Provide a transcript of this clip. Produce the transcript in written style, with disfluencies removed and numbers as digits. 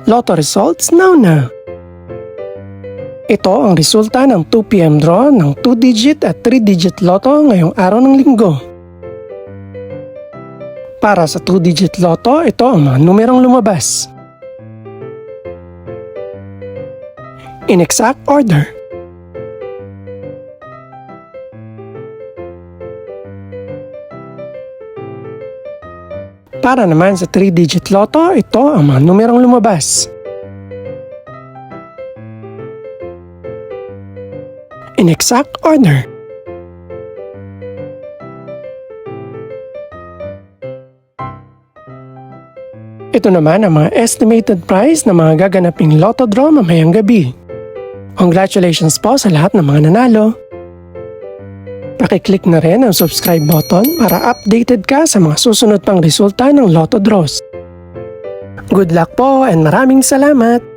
Lotto results now. Ito ang resulta ng 2 PM draw ng 2-digit at 3-digit lotto ngayong araw ng linggo. Para sa 2-digit lotto, ito ang mga numerong lumabas. In exact order. Para naman sa 3-digit lotto, ito ang mga numerong lumabas. In exact order. Ito naman ang mga estimated price ng mga gaganaping lotto draw mamayang gabi. Congratulations po sa lahat ng mga nanalo. Pakiclick na rin ang subscribe button para updated ka sa mga susunod pang resulta ng lotto draws. Good luck po and maraming salamat!